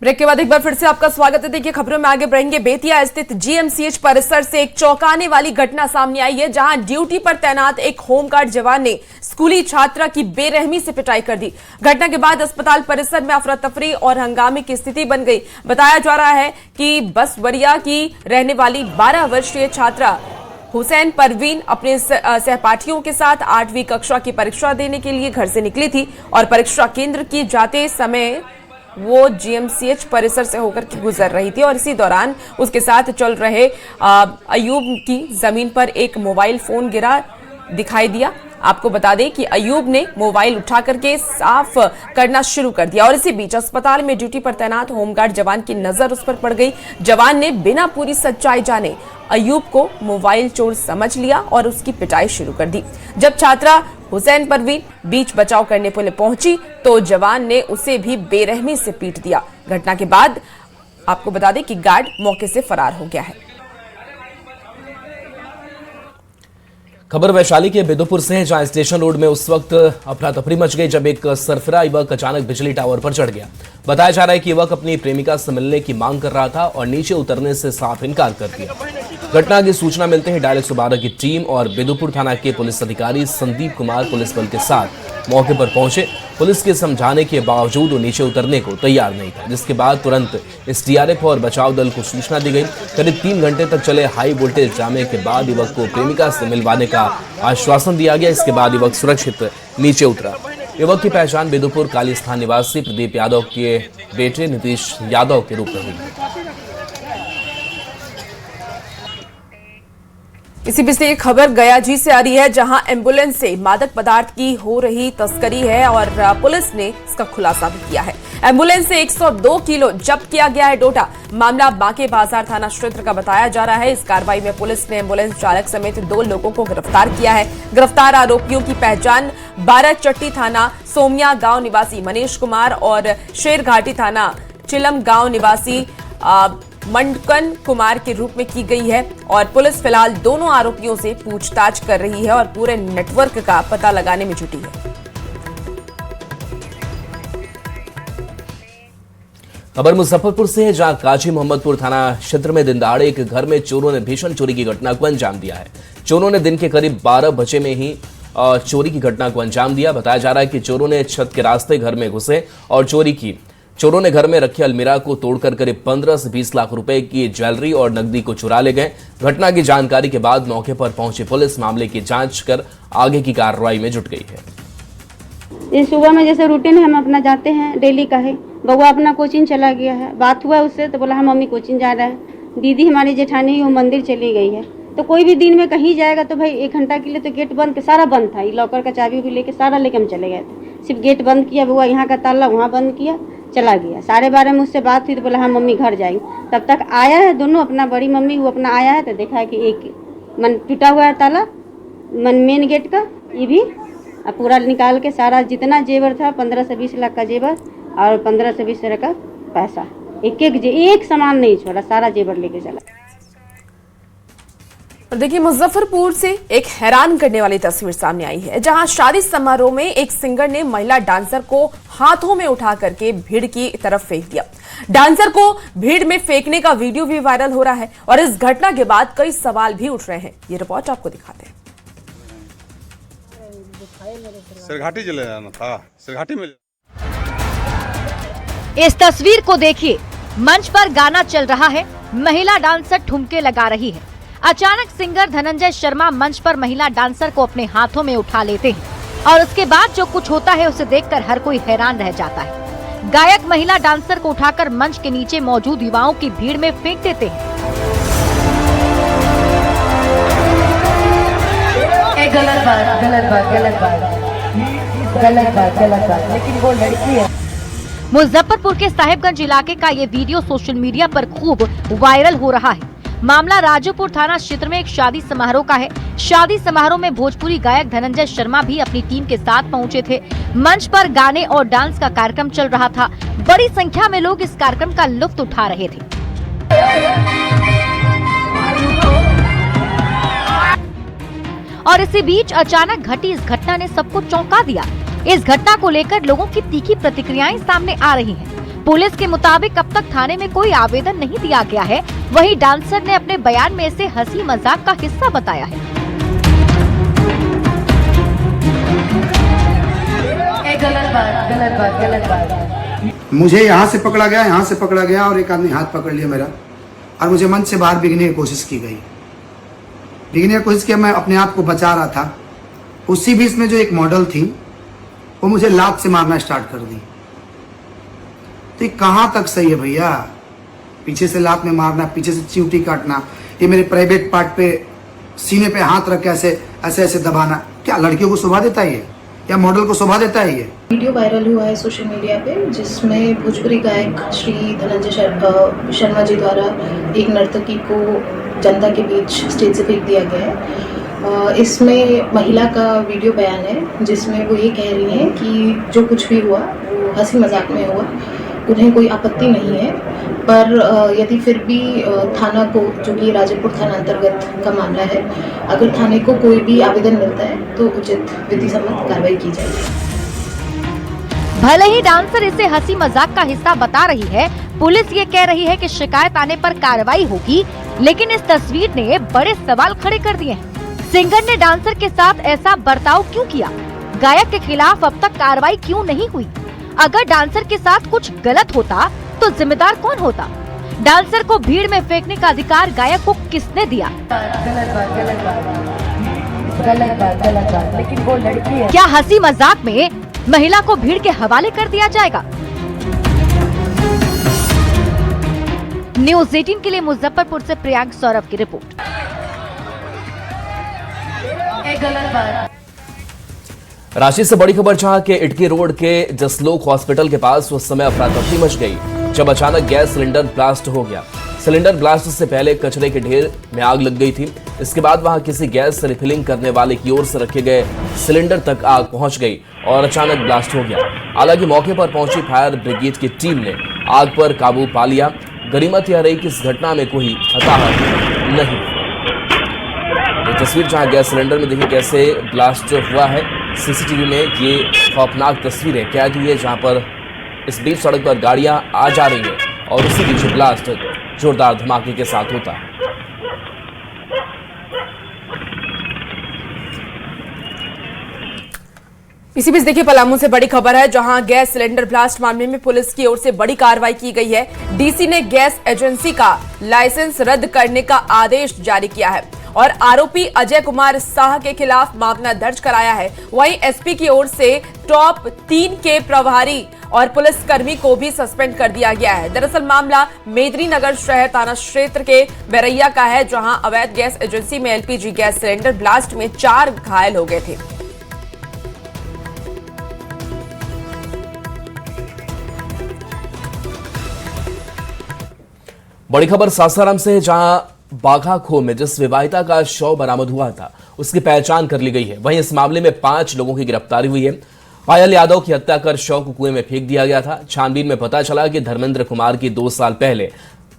Break के बाद एक बार फिर से आपका स्वागत है। देखिए खबरों में आगे बढ़ेंगे। बेतिया स्थित जीएमसीएच परिसर से एक चौंकाने वाली घटना सामने आई है, जहां ड्यूटी पर तैनात एक होमगार्ड जवान ने स्कूली छात्रा की बेरहमी से पिटाई कर दी। घटना के बाद अस्पताल परिसर में अफरा तफरी और हंगामे की स्थिति बन गई। बताया जा रहा है कि बसवरिया की रहने वाली 12 वर्षीय छात्रा हुसैन परवीन अपने सहपाठियों के साथ 8वीं कक्षा की परीक्षा देने के लिए घर से निकली थी और परीक्षा केंद्र की जाते समय वो जीएमसीएच परिसर से होकर के गुजर रही थी और इसी दौरान उसके साथ चल रहे अयूब की जमीन पर एक मोबाइल फोन गिरा दिखाई दिया। आपको बता दें कि अयूब ने मोबाइल उठा करके साफ करना शुरू कर दिया और इसी बीच अस्पताल में ड्यूटी पर तैनात होमगार्ड जवान की नजर उस पर पड़ गई। जवान ने बिना पूरी सच्चाई जाने अयूब को मोबाइल चोर समझ लिया और उसकी पिटाई शुरू कर दी। जब छात्रा हुसैन परवीन बीच बचाव करने के लिए पहुंची तो जवान ने उसे भी बेरहमी से पीट दिया। घटना के बाद आपको बता दें कि गार्ड मौके से फरार हो गया है। खबर वैशाली के बेदोपुर से है, जहां स्टेशन रोड में उस वक्त अफरा तफरी मच गई जब एक सरफरा युवक अचानक बिजली टावर पर चढ़ गया। बताया जा रहा है कि युवक अपनी प्रेमिका से मिलने की मांग कर रहा था और नीचे उतरने से साफ इनकार कर दिया। घटना की सूचना मिलते ही डायल 112 की टीम और बेदोपुर थाना के पुलिस अधिकारी संदीप कुमार पुलिस बल के साथ मौके पर पहुंचे। पुलिस के समझाने के बावजूद वो नीचे उतरने को तैयार नहीं था, जिसके बाद तुरंत एसडीआरएफ और बचाव दल को सूचना दी गई। करीब 3 घंटे तक चले हाई वोल्टेज ड्रामे के बाद युवक को प्रेमिका से मिलवाने का आश्वासन दिया गया। इसके बाद युवक सुरक्षित नीचे उतरा। युवक की पहचान बेदोपुर काली स्थान निवासी प्रदीप यादव के बेटे नीतीश यादव के रूप में हुई। इसी बीच एक खबर गया जी से आ रही है, जहां एम्बुलेंस से मादक पदार्थ की हो रही तस्करी है और पुलिस ने इसका खुलासा भी किया है। एम्बुलेंस से 102 किलो जब्त किया गया है डोडा। मामला बांके बाजार थाना क्षेत्र का बताया जा रहा है। इस कार्रवाई में पुलिस ने एम्बुलेंस चालक समेत 2 लोगों को गिरफ्तार किया है। गिरफ्तार आरोपियों की पहचान बाराचट्टी थाना सोमिया गांव निवासी मनीष कुमार और शेरघाटी थाना चिलम गांव निवासी मंडकन कुमार के रूप में की गई है और पुलिस फिलहाल दोनों आरोपियों से पूछताछ कर रही है और पूरे नेटवर्क का पता लगाने में जुटी है। खबर मुजफ्फरपुर से है, जहां काजी मोहम्मदपुर थाना क्षेत्र में दिन दहाड़े एक घर में चोरों ने भीषण चोरी की घटना को अंजाम दिया है। चोरों ने दिन के करीब 12 बजे में ही चोरी की घटना को अंजाम दिया। बताया जा रहा है कि चोरों ने छत के रास्ते घर में घुसे और चोरी की। चोरों ने घर में रखे अलमीरा को तोड़कर करीब 15 से 20 लाख रुपए की ज्वेलरी और नकदी को चुरा ले गए। घटना की जानकारी के बाद मौके पर पहुंची पुलिस मामले की जांच कर आगे की कार्रवाई में जुट गई है। ये सुबह में जैसे रूटीन हम अपना जाते हैं, डेली का है। बउआ अपना कोचिंग चला गया है, बात हुआ उससे तो बोला हम मम्मी कोचिंग जा रहा है। दीदी हमारी जेठानी वो मंदिर चली गई है। तो कोई भी दिन में कहीं जाएगा तो भाई 1 घंटा के लिए तो गेट बंद, सारा बंद था। लॉकर का चाबी भी लेके सारा लेके हम चले गए थे। सिर्फ गेट बंद किया, बउआ यहाँ का ताला वहाँ बंद किया, चला गया। 12:30 में उससे बात हुई तो बोला हाँ मम्मी घर जाएंगे। तब तक आया है दोनों, अपना बड़ी मम्मी वो अपना आया है तो देखा है कि एक मन टूटा हुआ है ताला मेन गेट का, ये भी पूरा निकाल के सारा जितना जेवर था 15 से 20 लाख का जेवर और 15 से 20 लाख का पैसा, एक सामान नहीं छोड़ा, सारा जेवर लेके चला। और देखिए मुजफ्फरपुर से एक हैरान करने वाली तस्वीर सामने आई है, जहां शादी समारोह में एक सिंगर ने महिला डांसर को हाथों में उठा करके भीड़ की तरफ फेंक दिया। डांसर को भीड़ में फेंकने का वीडियो भी वायरल हो रहा है और इस घटना के बाद कई सवाल भी उठ रहे हैं। ये रिपोर्ट आपको दिखाते हैं। सिरघाटी चले जाना था, सिरघाटी में। इस तस्वीर को देखिए, मंच पर गाना चल रहा है, महिला डांसर ठुमके लगा रही है। अचानक सिंगर धनंजय शर्मा मंच पर महिला डांसर को अपने हाथों में उठा लेते हैं और उसके बाद जो कुछ होता है उसे देखकर हर कोई हैरान रह जाता है। गायक महिला डांसर को उठाकर मंच के नीचे मौजूद युवाओं की भीड़ में फेंक देते हैं। गलत बात, लेकिन वो लड़की है। मुजफ्फरपुर के साहिबगंज इलाके का ये वीडियो सोशल मीडिया पर खूब वायरल हो रहा है। मामला राजूपुर थाना क्षेत्र में एक शादी समारोह का है। शादी समारोह में भोजपुरी गायक धनंजय शर्मा भी अपनी टीम के साथ पहुंचे थे। मंच पर गाने और डांस का कार्यक्रम चल रहा था। बड़ी संख्या में लोग इस कार्यक्रम का लुत्फ उठा रहे थे। और इसी बीच अचानक घटी इस घटना ने सबको चौंका दिया। इस घटना को लेकर लोगों की तीखी प्रतिक्रियाएं सामने आ रही हैं। पुलिस के मुताबिक अब तक थाने में कोई आवेदन नहीं दिया गया है। वहीं डांसर ने अपने बयान में इसे हंसी मजाक का हिस्सा बताया है। गलत बात। मुझे यहाँ से पकड़ा गया और एक आदमी हाथ पकड़ लिया मेरा, और मुझे मंच से बाहर भीगने की कोशिश की गई। मैं अपने आप को बचा रहा था। उसी बीच में जो एक मॉडल थी वो मुझे लात से मारना स्टार्ट कर दी। तो ये कहाँ तक सही है भैया? पीछे से लात में मारना, पीछे से चिमटी काटना, ये मेरे प्राइवेट पार्ट पे सीने पे हाथ रख के ऐसे दबाना, क्या लड़कियों को शोभा देता है ये, या मॉडल को शोभा देता है ये? वीडियो वायरल हुआ है सोशल मीडिया पे, जिसमें भोजपुरी गायक श्री धनंजय शर्मा जी द्वारा एक नर्तकी को जनता के बीच स्टेज से फेंक दिया गया है। इसमें महिला का वीडियो बयान है, जिसमें वो ये कह रही हैं कि जो कुछ भी हुआ वो हंसी मजाक में हुआ, उन्हें कोई आपत्ति नहीं है। पर यदि फिर भी थाना को, जो कि राजेपुर थाना अंतर्गत का मामला है, अगर थाने को कोई भी आवेदन मिलता है तो उचित विधि सम्मत कार्रवाई की जाएगी। भले ही डांसर इसे हंसी मजाक का हिस्सा बता रही है, पुलिस ये कह रही है कि शिकायत आने पर कार्रवाई होगी, लेकिन इस तस्वीर ने बड़े सवाल खड़े कर दिए हैं। सिंगर ने डांसर के साथ ऐसा बर्ताव क्यों किया? गायक के खिलाफ अब तक कार्रवाई क्यों नहीं हुई? अगर डांसर के साथ कुछ गलत होता तो जिम्मेदार कौन होता? डांसर को भीड़ में फेंकने का अधिकार गायक को किसने दिया? गलत बात। लेकिन वो लड़की है। क्या हंसी मजाक में महिला को भीड़ के हवाले कर दिया जाएगा? न्यूज़ 18 के लिए मुजफ्फरपुर से प्रियांक सौरभ की रिपोर्ट। गलत बात। रांची से बड़ी खबर, जहां के इटकी रोड के जसलोक हॉस्पिटल के पास उस समय अफरा तफरी मच गई जब अचानक गैस सिलेंडर ब्लास्ट हो गया। सिलेंडर ब्लास्ट से पहले कचरे के ढेर में आग लग गई थी। इसके बाद वहां किसी गैस रिफिलिंग करने वाले की ओर से रखे गए सिलेंडर तक आग पहुंच गई और अचानक ब्लास्ट हो गया। हालांकि मौके पर पहुंची फायर ब्रिगेड की टीम ने आग पर काबू पा लिया। गनीमत यह रही कि इस घटना में कोई हताहत नहीं। ये तस्वीर जहां गैस सिलेंडर में देखिए कैसे ब्लास्ट हुआ है। सीसीटीवी में ये खौफनाक तस्वीरें कैद हुई है, जहां पर इस बीच सड़क पर गाड़ियां आ जा रही हैं और उसी बीच ब्लास्ट जोरदार धमाके के साथ होता है। इसी बीच देखिए पलामू से बड़ी खबर है, जहां गैस सिलेंडर ब्लास्ट मामले में पुलिस की ओर से बड़ी कार्रवाई की गई है। डीसी ने गैस एजेंसी का लाइसेंस रद्द करने का आदेश जारी किया है और आरोपी अजय कुमार शाह के खिलाफ मामला दर्ज कराया है। वहीं एसपी की ओर से टॉप 3 के प्रभारी और पुलिसकर्मी को भी सस्पेंड कर दिया गया है। दरअसल मामला मेदिनीनगर शहर थाना क्षेत्र के बैरैया का है, जहां अवैध गैस एजेंसी में एलपीजी गैस सिलेंडर ब्लास्ट में 4 घायल हो गए थे। बड़ी खबर सासाराम से, जहां बाघाखो में जिस विवाहिता का शव बरामद हुआ था उसकी पहचान कर ली गई है। वहीं इस मामले में 5 लोगों की गिरफ्तारी हुई है। पायल यादव की हत्या कर शव को कुएं में फेंक दिया गया था। छानबीन में पता चला कि धर्मेंद्र कुमार की 2 साल पहले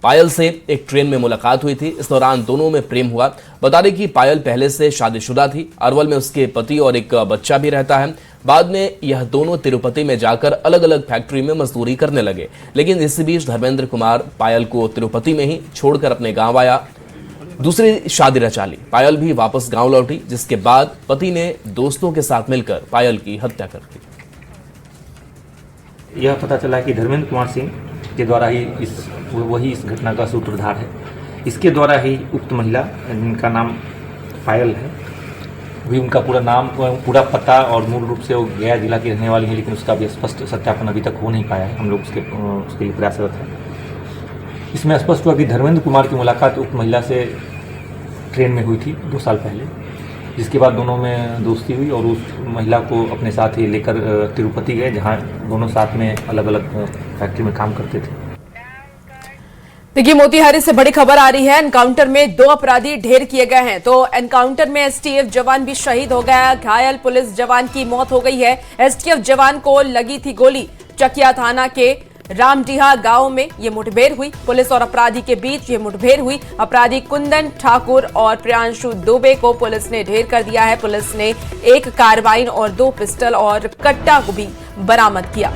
पायल से एक ट्रेन में मुलाकात हुई थी। इस दौरान दोनों में प्रेम हुआ। बता दें कि पायल पहले से शादीशुदा थी। अरवल में उसके पति और एक बच्चा भी रहता है। बाद में यह दोनों तिरुपति में जाकर अलग अलग फैक्ट्री में मजदूरी करने लगे, लेकिन इसी बीच धर्मेंद्र कुमार पायल को तिरुपति में ही छोड़कर अपने गांव आया, दूसरी शादी रचा ली। पायल भी वापस गांव लौटी, जिसके बाद पति ने दोस्तों के साथ मिलकर पायल की हत्या कर दी। यह पता चला कि धर्मेंद्र कुमार सिंह के द्वारा ही वही इस घटना का सूत्रधार है। इसके द्वारा ही उक्त महिला, जिनका नाम पायल है, भी उनका पूरा नाम, पूरा पता और मूल रूप से वो गया जिला की रहने वाली है, लेकिन उसका भी स्पष्ट सत्यापन अभी तक हो नहीं पाया है। हम लोग उसके लिए प्रयासरत हैं। इसमें स्पष्ट हुआ कि धर्मेंद्र कुमार की मुलाकात उक्त महिला से ट्रेन में हुई थी 2 साल पहले, जिसके बाद दोनों में दोस्ती हुई और उस महिला को अपने साथ ही लेकर तिरुपति गए, जहां दोनों साथ में अलग अलग फैक्ट्री में काम करते थे। देखिए मोतिहारी से बड़ी खबर आ रही है। एनकाउंटर में 2 अपराधी ढेर किए गए हैं, तो एनकाउंटर में एसटीएफ जवान भी शहीद हो गया। घायल पुलिस जवान की मौत हो गई है। एसटीएफ जवान को लगी थी गोली। चकिया थाना के रामडीहा गांव में ये मुठभेड़ हुई। पुलिस और अपराधी के बीच ये मुठभेड़ हुई। अपराधी कुंदन ठाकुर और प्रियांशु दुबे को पुलिस ने ढेर कर दिया है। पुलिस ने 1 कार्बाइन और 2 पिस्टल और कट्टा को भी बरामद किया।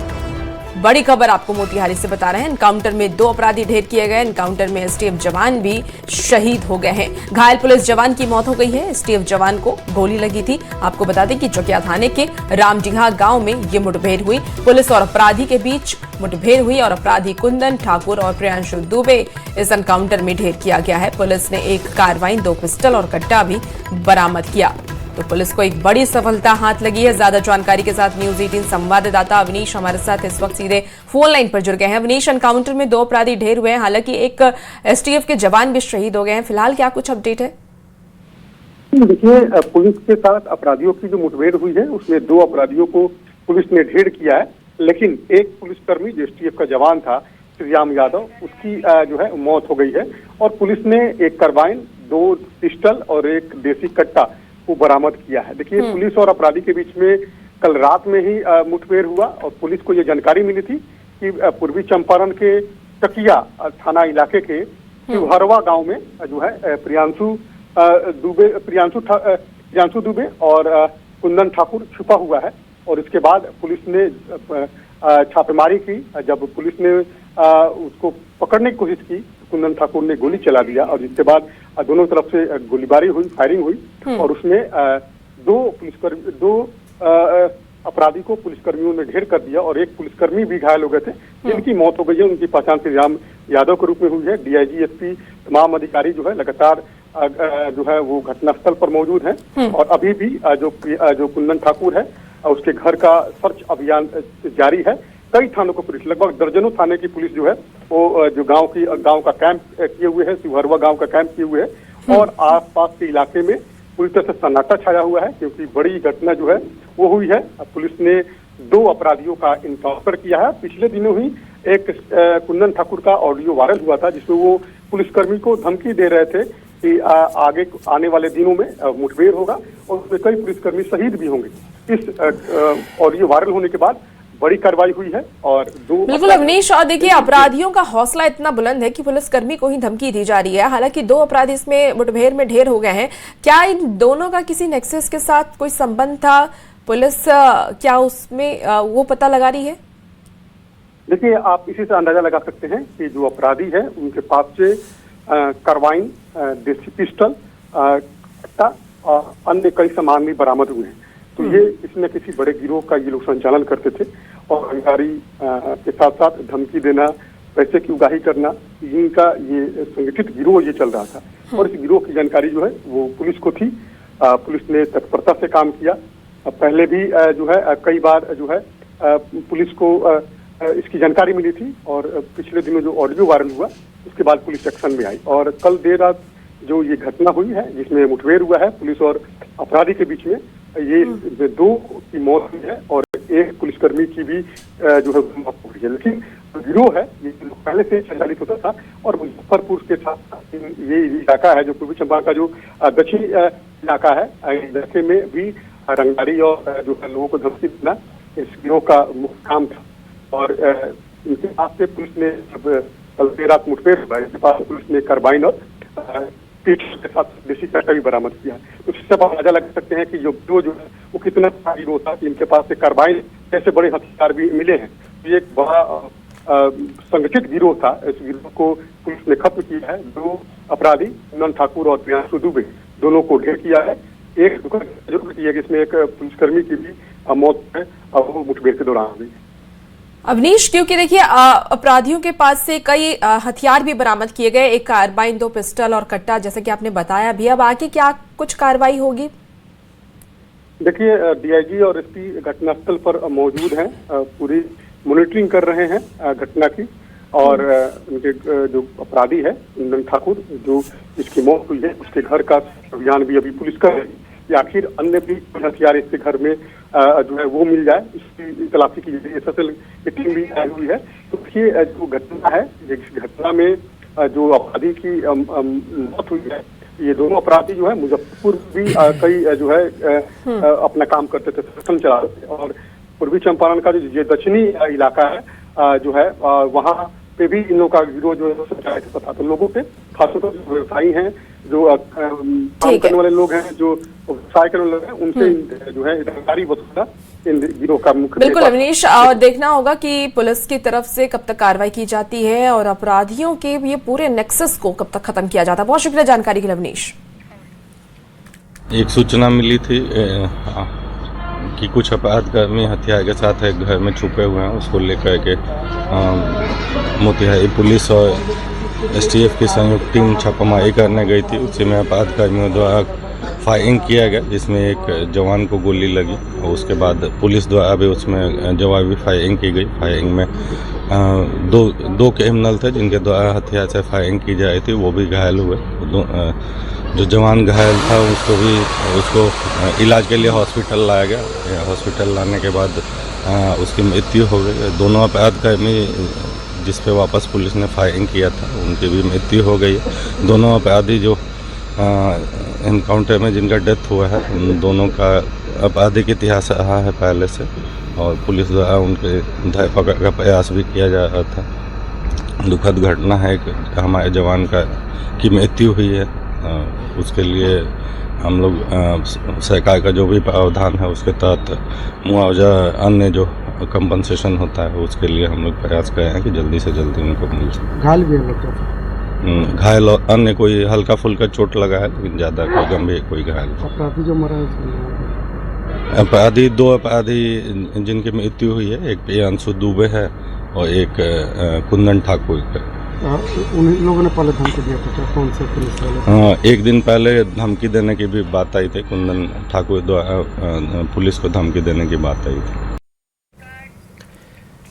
बड़ी खबर आपको मोतिहारी से बता रहे हैं। एनकाउंटर में 2 अपराधी ढेर किए गए। एनकाउंटर में एसटीएफ जवान भी शहीद हो गए हैं। घायल पुलिस जवान की मौत हो गई है। एसटीएफ जवान को गोली लगी थी। आपको बता दें कि चकिया थाने के रामडीहा गांव में ये मुठभेड़ हुई। पुलिस और अपराधी के बीच मुठभेड़ हुई और अपराधी कुंदन ठाकुर और प्रियांशु दुबे इस एनकाउंटर में ढेर किया गया है। पुलिस ने एक कार्बाइन, 2 पिस्टल और कट्टा भी बरामद किया। तो पुलिस को एक बड़ी सफलता हाथ लगी है। ज्यादा जानकारी के साथ न्यूज 18 संवाददाता अवनीश हमारे साथ इस वक्त सीधे फोन लाइन पर जुड़ गए हैं। अवनीश, एनकाउंटर में 2 अपराधी ढेर हुए हैं, हालांकि एक एसटीएफ के जवान भी शहीद हो गए हैं। फिलहाल क्या कुछ अपडेट है? देखिए, पुलिस के साथ अपराधियों की जो मुठभेड़ हुई है उसमें 2 अपराधियों को पुलिस ने ढेर किया है, लेकिन एक पुलिसकर्मी जो एसटीएफ का जवान था श्रीराम यादव, उसकी जो है मौत हो गई है और पुलिस ने एक कार्बाइन, 2 पिस्टल और एक देसी कट्टा को बरामद किया है। देखिए, पुलिस और अपराधी के बीच में कल रात में ही मुठभेड़ हुआ और पुलिस को ये जानकारी मिली थी कि पूर्वी चंपारण के चकिया थाना इलाके के शिवहरवा गांव में जो है प्रियांशु दुबे और कुंदन ठाकुर छुपा हुआ है। और इसके बाद पुलिस ने छापेमारी की। जब पुलिस ने उसको पकड़ने की कोशिश की, कुंदन ठाकुर ने गोली चला दिया और जिसके बाद दोनों तरफ से गोलीबारी हुई, फायरिंग हुई और उसमें 2 अपराधी को पुलिसकर्मियों ने ढेर कर दिया और एक पुलिसकर्मी भी घायल हो गए थे, जिनकी मौत हो गई है। उनकी पहचान श्रीराम यादव के रूप में हुई है। डीआईजी, एसपी, तमाम अधिकारी जो है लगातार जो है वो घटनास्थल पर मौजूद हैं और अभी भी जो कुंदन ठाकुर है उसके घर का सर्च अभियान जारी है। कई थानों को पुलिस, लगभग दर्जनों थाने की पुलिस जो है वो जो गांव का कैंप किए हुए है, शिवहरवा गांव का कैंप किए हुए है और आसपास के इलाके में पूरी तरह से सन्नाटा छाया हुआ है, क्योंकि बड़ी घटना जो है वो हुई है। पुलिस ने 2 अपराधियों का इनकाउंटर किया है। पिछले दिनों ही एक कुंदन ठाकुर का ऑडियो वायरल हुआ था, जिसमें वो पुलिसकर्मी को धमकी दे रहे थे कि आगे आने वाले दिनों में मुठभेड़ होगा और उसमें कई पुलिसकर्मी शहीद भी होंगे। इस ऑडियो वायरल होने के बाद बड़ी कार्रवाई हुई है और 2 बिल्कुल अवनीश, और देखिए अपराधियों का हौसला इतना बुलंद है कि पुलिसकर्मी को ही धमकी दी जा रही है। हालांकि 2 अपराधी इसमें मुठभेड़ में ढेर हो गए हैं। क्या इन दोनों का किसी नेक्सस के साथ कोई संबंध था? पुलिस क्या उसमें वो पता लगा रही है? देखिए, आप इसी से अंदाजा लगा सकते हैं कि जो अपराधी है उनके पास से कार्बाइन, देसी पिस्टल, कट्टा और अन्य कई सामान भी बरामद हुए हैं। तो ये इसमें किसी बड़े गिरोह का ये लोग संचालन करते थे और अधिकारी के साथ साथ धमकी देना, पैसे की उगाही करना, इनका ये संगठित गिरोह ये चल रहा था और इस गिरोह की जानकारी जो है वो पुलिस को थी। पुलिस ने तत्परता से काम किया। पहले भी जो है कई बार जो है पुलिस को इसकी जानकारी मिली थी और पिछले दिनों जो ऑडियो वायरल हुआ उसके बाद पुलिस एक्शन में आई और कल देर रात जो ये घटना हुई है जिसमें मुठभेड़ हुआ है पुलिस और अपराधी के बीच में, ये 2 की मौत हुई है और एक पुलिसकर्मी की भी जो है मौत हो गई है। लेकिन गिरोह है ये पहले से संचालित होता था और मुजफ्फरपुर के साथ ये इलाका है जो पूर्वी चंपारण का जो दक्षिणी इलाका है, इलाके में भी रंगदारी और जो है लोगों को धमकी देना इस गिरोह का मुख्य काम था। और इनके पास से पुलिस ने कल देर रात मुठभेड़ हुआ, इनके पास पुलिस ने कार्बाइन और पीठ के साथ देसी कट्टा भी बरामद किया। तो इससे आप अंदाजा लगा सकते हैं कि जो है वो कितना गिरोह था कि इनके पास से कार्बाइन जैसे बड़े हथियार भी मिले हैं। ये एक बड़ा संगठित गिरोह था। इस गिरोह को पुलिस ने खत्म किया है। 2 अपराधी कुंदन ठाकुर और प्रियांशु दुबे दोनों को ढेर किया है। एक जरूर किया कि इसमें एक पुलिसकर्मी की भी मौत है और वो मुठभेड़ के दौरान हुई। अवनीश, क्योंकि देखिए अपराधियों के पास से कई हथियार भी बरामद किए गए, एक कार्बाइन, 2 पिस्टल और कट्टा, जैसे कि आपने बताया भी। अब आगे क्या कुछ कार्रवाई होगी? देखिए, डीआईजी और एसपी घटनास्थल पर मौजूद हैं, पूरी मॉनिटरिंग कर रहे हैं घटना की और उनके जो अपराधी है कुंदन ठाकुर जो जिसकी मौत हुई है उसके घर का अभियान भी अभी पुलिस कर रही है कि आखिर अन्य भी हथियार इसके घर में जो है वो मिल जाए, इसकी तलाशी की एसएसएल की टीम भी आई हुई है। तो ये जो घटना है, इस घटना में जो अपराधी की मौत हुई है, ये दोनों अपराधी जो है मुजफ्फरपुर भी कई जो है अपना काम करते थे, संगठन चला थे और पूर्वी चंपारण का जो दक्षिणी इलाका है जो है वहाँ पे भी इन लोगों का गिरोह जो है संचालित होता था। तो लोगों पे खासतौर पर व्यवसायी हैं, जो काम करने वाले लोग हैं, जो व्यवसाय करने वाले लोग हैं, उनसे जो है जानकारी वसूलना इन गिरोह का मुख्य बिल्कुल नेता। अवनीश, और देखना होगा कि पुलिस की तरफ से कब तक कार्रवाई की जाती है और अपराधियों के ये पूरे नेक्सस को कब तक खत्म किया जाता है। बहुत शुक्रिया जानकारी के लिए अवनीश। एक सूचना मिली थी कि कुछ अपराधकर्मी हथियार के साथ एक घर में छुपे हुए हैं। उसको लेकर के मोतिहारी पुलिस और STF की संयुक्त टीम छापामारी करने गई थी। उसी में अपराधकर्मियों द्वारा फायरिंग किया गया, जिसमें एक जवान को गोली लगी और उसके बाद पुलिस द्वारा भी उसमें जवाबी फायरिंग की गई। फायरिंग में दो क्रिमिनल थे जिनके द्वारा हथियार से फायरिंग की जा रही थी, वो भी घायल हुए। जो जवान घायल था उसको इलाज के लिए हॉस्पिटल लाया गया। हॉस्पिटल लाने के बाद उसकी मृत्यु हो गई। दोनों अपराधकर्मी जिस पे वापस पुलिस ने फायरिंग किया था उनकी भी मृत्यु हो गई है। दोनों अपराधी जो एनकाउंटर में जिनका डेथ हुआ है, उन दोनों का आपराधिक इतिहास रहा है पहले से और पुलिस द्वारा उनके धरपकड़ का प्रयास भी किया जा रहा था। दुखद घटना है कि हमारे जवान की मृत्यु हुई है। उसके लिए हम लोग सरकार का जो भी प्रावधान है उसके तहत मुआवजा, अन्य जो कंपनसेशन होता है उसके लिए हम लोग प्रयास कर रहे हैं कि जल्दी से जल्दी उनको मिल सके। घायल भी है, घायल और अन्य कोई हल्का फुल्का चोट लगा है, लेकिन ज़्यादा कोई गंभीर कोई घायल। अपराधी जो मरा अपराधी दो अपराधी जिनकी मृत्यु हुई है, एक प्रियांशु दुबे है और एक कुंदन ठाकुर है। उन लोगों ने पहले धमकी दिया था, कौन से पुलिस वाले? हाँ, एक दिन पहले धमकी देने की भी बात आई थी। कुंदन ठाकुर द्वारा पुलिस को धमकी देने की बात आई थी।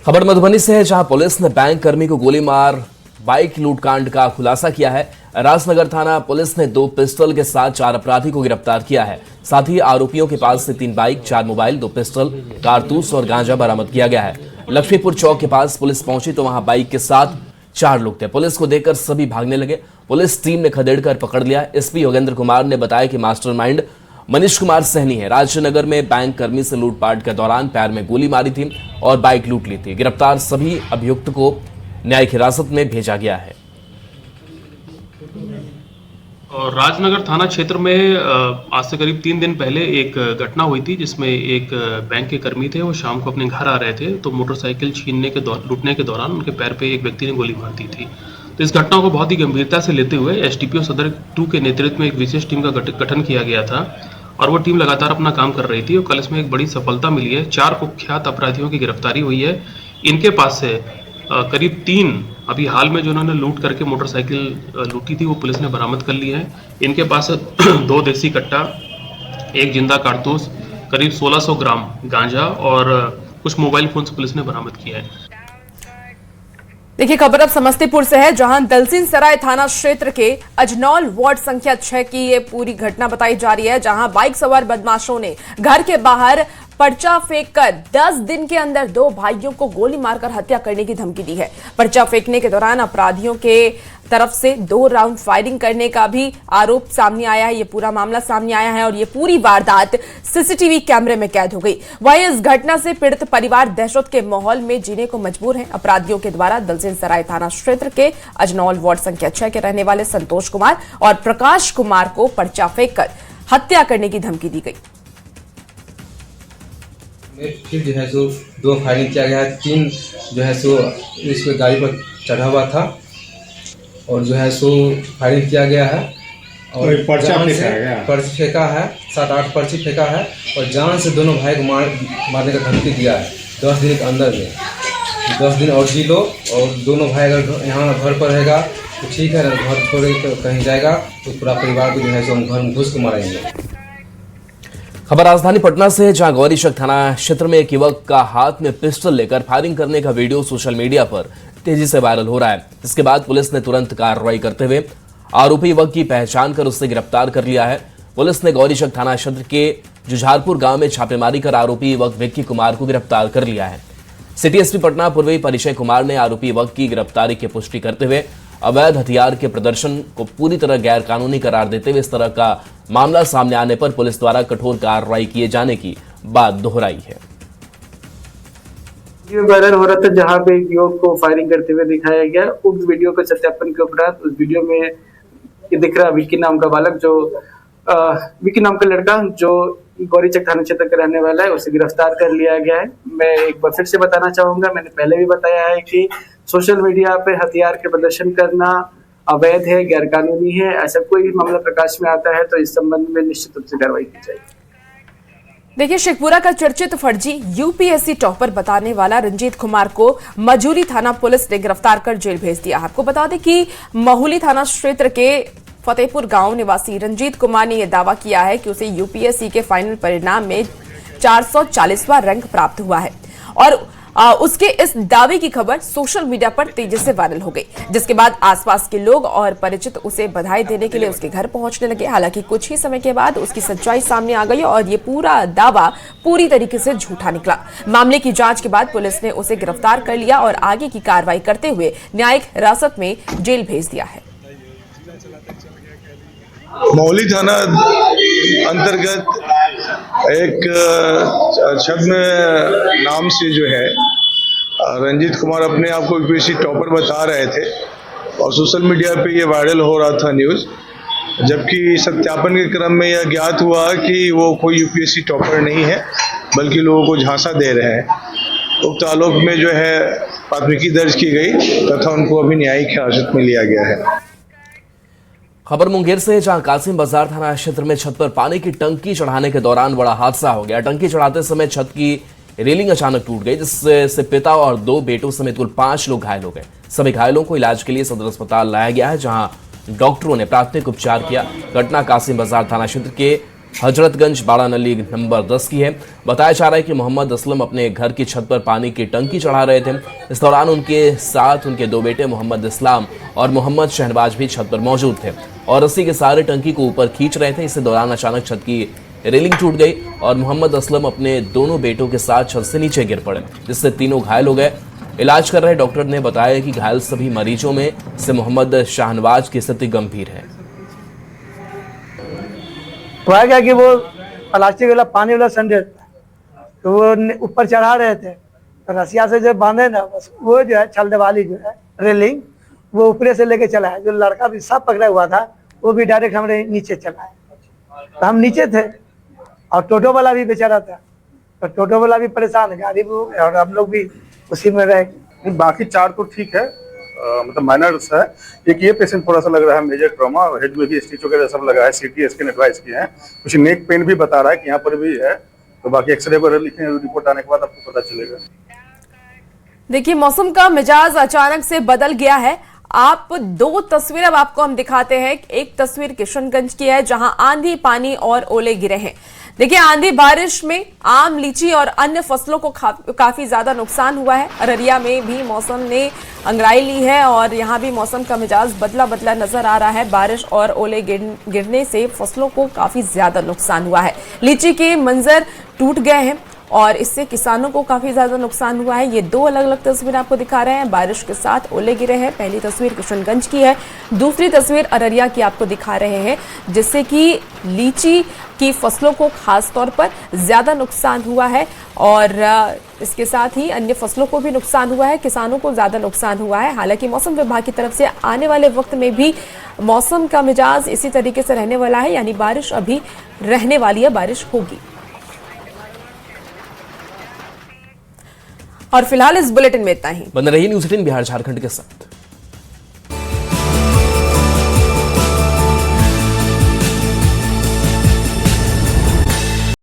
खबर मधुबनी से है, जहां पुलिस ने बैंक कर्मी को गोली मार बाइक लूटकांड का खुलासा किया है। राजनगर थाना पुलिस ने 2 पिस्टल के साथ 4 अपराधी को गिरफ्तार किया है। साथ ही आरोपियों के पास से 3 बाइक, 4 मोबाइल, 2 पिस्टल, कारतूस और गांजा बरामद किया गया है। लक्ष्मीपुर चौक के पास पुलिस पहुंची तो वहां बाइक के साथ 4 लोग थे। पुलिस को देखकर सभी भागने लगे। पुलिस टीम ने खदेड़कर पकड़ लिया। SP योगेंद्र कुमार ने बताया कि मास्टरमाइंड मनीष कुमार सहनी है। राजनगर में बैंक कर्मी से लूटपाट के दौरान पैर में गोली मारी थी और बाइक लूट ली थी। गिरफ्तार सभी अभियुक्त को न्यायिक हिरासत में भेजा गया है। और राजनगर थाना क्षेत्र में आज से करीब 3 दिन पहले एक घटना हुई थी, जिसमें एक बैंक के कर्मी थे। वो शाम को अपने घर आ रहे थे तो मोटरसाइकिल लूटने के दौरान उनके पैर पे एक व्यक्ति ने गोली मार दी थी। तो इस घटना को बहुत ही गंभीरता से लेते हुए SDPO सदर 2 के नेतृत्व में एक विशेष टीम का गठन किया गया था और वो टीम लगातार अपना काम कर रही थी। और कल इसमें एक बड़ी सफलता मिली है। 4 कुख्यात अपराधियों की गिरफ्तारी हुई है। इनके पास से करीब 3 अभी हाल में जो उन्होंने लूट करके मोटरसाइकिल लूटी थी वो पुलिस ने बरामद कर लिया है। इनके पास 2 देसी कट्टा, 1 जिंदा कारतूस, करीब 1600 ग्राम गांजा और कुछ मोबाइल फोन्स पुलिस ने बरामद किया है। देखिए खबर अब समस्तीपुर से है, जहां दलसिंह सराय थाना क्षेत्र के अजनौल वार्ड संख्या 6 की ये पूरी घटना बताई जा रही है, जहां बाइक सवार बदमाशों ने घर के बाहर पर्चा फेंककर 10 दिन के अंदर 2 भाइयों को गोली मारकर हत्या करने की धमकी दी है। पर्चा फेंकने के दौरान अपराधियों के तरफ से 2 राउंड फायरिंग करने का भी आरोप सामने आया है। ये पूरा मामला सामने आया है और ये पूरी वारदात CCTV कैमरे में कैद हो गई। वहीं इस घटना से पीड़ित परिवार दहशत के माहौल में जीने को मजबूर है। अपराधियों के द्वारा दलसिंह सराय थाना क्षेत्र के अजनौल वार्ड संख्या 6 के रहने वाले संतोष कुमार और प्रकाश कुमार को पर्चा फेंककर हत्या करने की धमकी दी गई। फिर जो है सो 2 फायरिंग किया गया है। 3 जो है सो इस पे गाड़ी पर चढ़ा हुआ था और जो है सो फायरिंग किया गया है और पर्चा फेंका है। 7-8 पर्ची फेंका है और जान से दोनों भाई को मारने का धमकी दिया है। 10 दिन के अंदर में 10 दिन और जी लो और दोनों भाई अगर यहाँ घर पर रहेगा तो ठीक है, घर छोड़ के कहीं जाएगा तो पूरा परिवार को जो है सो हम घर में घुस के मारेंगे। खबर राजधानी पटना से है, जहां गौरीशक थाना क्षेत्र में एक युवक का हाथ में पिस्टल लेकर फायरिंग करने का वीडियो सोशल मीडिया पर तेजी से वायरल हो रहा है। इसके बाद पुलिस ने तुरंत कार्रवाई करते हुए आरोपी युवक की पहचान कर उससे गिरफ्तार कर लिया है। पुलिस ने गौरीशक थाना क्षेत्र के जुझारपुर गांव में छापेमारी कर आरोपी युवक विक्की कुमार को गिरफ्तार कर लिया है। सिटी SP पटना पूर्वी परिचय कुमार ने आरोपी युवक की गिरफ्तारी की पुष्टि करते हुए अवैध हथियार के प्रदर्शन को पूरी तरह गैर कानूनी करार देते हुए इस तरह का मामला सामने आने पर पुलिस द्वारा कठोर कार्रवाई किए जाने की बात दोहराई है। वीडियो वायरल हो रहा था जहां पे एक युवक को फायरिंग करते हुए दिखाया गया। उस वीडियो के सत्यापन के उपरांत उस वीडियो में ये दिख रहा विक्की नाम का बालक, जो विक्की नाम का लड़का जो गौरीचक थाना क्षेत्र का रहने वाला है, उसे गिरफ्तार कर लिया गया है। मैं एक बार फिर से बताना चाहूंगा, मैंने पहले भी बताया है कि सोशल मीडिया पे हथियार के प्रदर्शन करना अवैध है, गैरकानूनी है। ऐसा कोई भी मामला प्रकाश में आता है तो इस संबंध में निश्चित रूप से कार्रवाई की जाएगी। देखिए, शेखपुरा का चर्चित फर्जी यूपीएससी टॉपर बताने वाला रंजीत कुमार को मजूली थाना पुलिस ने गिरफ्तार कर जेल भेज दिया। आपको बता दें कि महुली थाना क्षेत्र के फतेहपुर गांव निवासी रंजीत कुमार ने यह दावा किया है कि उसे यूपीएससी के फाइनल परिणाम में 440वां रैंक प्राप्त हुआ है और उसके इस दावे की खबर सोशल मीडिया पर तेजी से वायरल हो गई, जिसके बाद आसपास के लोग और परिचित उसे बधाई देने के लिए उसके घर पहुंचने लगे। हालांकि कुछ ही समय के बाद उसकी सच्चाई सामने आ गई और ये पूरा दावा पूरी तरीके से झूठा निकला। मामले की जांच के बाद पुलिस ने उसे गिरफ्तार कर लिया और आगे की कार्रवाई करते हुए न्यायिक हिरासत में जेल भेज दिया है। मौली थाना अंतर्गत एक छद्म नाम से जो है रंजीत कुमार अपने आप को यूपीएससी टॉपर बता रहे थे और सोशल मीडिया पे ये वायरल हो रहा था न्यूज़, जबकि सत्यापन के क्रम में यह ज्ञात हुआ कि वो कोई यूपीएससी टॉपर नहीं है बल्कि लोगों को झांसा दे रहे हैं। उक्त आलोक में जो है प्राथमिकी दर्ज की गई तथा उनको अभी न्यायिक हिरासत में लिया गया है। खबर मुंगेर से, जहां कासिम बाजार थाना क्षेत्र में छत पर पानी की टंकी चढ़ाने के दौरान बड़ा हादसा हो गया। टंकी चढ़ाते समय छत की रेलिंग अचानक टूट गई, जिससे पिता और 2 बेटों समेत कुल 5 लोग घायल हो गए। सभी घायलों को इलाज के लिए सदर अस्पताल लाया गया है, जहां डॉक्टरों ने प्राथमिक उपचार किया। घटना कासिम बाजार थाना क्षेत्र के हजरतगंज बाड़ा नली नंबर 10 की है। बताया जा रहा है कि मोहम्मद असलम अपने घर की छत पर पानी की टंकी चढ़ा रहे थे। इस दौरान उनके साथ उनके 2 बेटे मोहम्मद इस्लाम और मोहम्मद शहनवाज भी छत पर मौजूद थे और रस्सी के सहारे टंकी को ऊपर खींच रहे थे। इसी दौरान अचानक छत की रेलिंग टूट गई और मोहम्मद असलम अपने दोनों बेटों के साथ छत से नीचे गिर पड़े, जिससे तीनों घायल हो गए। इलाज कर रहे डॉक्टर ने बताया कि घायल सभी मरीजों में से मोहम्मद शाहनवाज की स्थिति गंभीर है। तो है क्या कि वो प्लास्टिक वाला पानी वाला संडेल तो वो ऊपर चढ़ा रहे थे, तो रसिया से जो बांधे ना, बस वो जो है छल्दे वाली जो है रेलिंग वो ऊपरे से लेके चला है। जो लड़का भी सब पकड़ा हुआ था वो भी डायरेक्ट हमारे नीचे चला है, तो हम नीचे थे और टोटो वाला भी बेचारा था, तो टोटो वाला भी परेशान है, गाड़ी भी और हम लोग भी उसी में रहे। बाकी 4 तो ठीक है, मतलब माइनर्स है। एक ये पेशेंट थोड़ा सा लग रहा है मेजर ट्रॉमा, हेड में भी स्टिच वगैरह सब लगा है, सीटी स्कैन एडवाइस किए हैं। कुछ नेक पेन भी बता रहा है कि यहाँ पर भी है, तो बाकी एक्सरे वगैरह लिखे रिपोर्ट आने के बाद आपको पता चलेगा। देखिए, मौसम का मिजाज अचानक से बदल गया है। आप 2 तस्वीर अब आपको हम दिखाते हैं। एक तस्वीर किशनगंज की है, जहां आंधी, पानी और ओले गिरे हैं। देखिए, आंधी बारिश में आम, लीची और अन्य फसलों को काफी ज्यादा नुकसान हुआ है। अररिया में भी मौसम ने अंगड़ाई ली है और यहां भी मौसम का मिजाज बदला बदला नजर आ रहा है। बारिश और ओले गिरने से फसलों को काफी ज्यादा नुकसान हुआ है। लीची के मंजर टूट गए हैं और इससे किसानों को काफी ज्यादा नुकसान हुआ है। ये 2 अलग अलग तस्वीर आपको दिखा रहे हैं। बारिश के साथ ओले गिरे हैं। पहली तस्वीर किशनगंज की है, दूसरी तस्वीर अररिया की आपको दिखा रहे हैं, जिससे कि लीची की फसलों को खास तौर पर ज्यादा नुकसान हुआ है और इसके साथ ही अन्य फसलों को भी नुकसान हुआ है, किसानों को ज्यादा नुकसान हुआ है। हालांकि मौसम विभाग की तरफ से आने वाले वक्त में भी मौसम का मिजाज इसी तरीके से रहने वाला है, यानी बारिश अभी रहने वाली है, बारिश होगी। और फिलहाल इस बुलेटिन में इतना ही। बन रही न्यूज़ 18 बिहार झारखंड के साथ।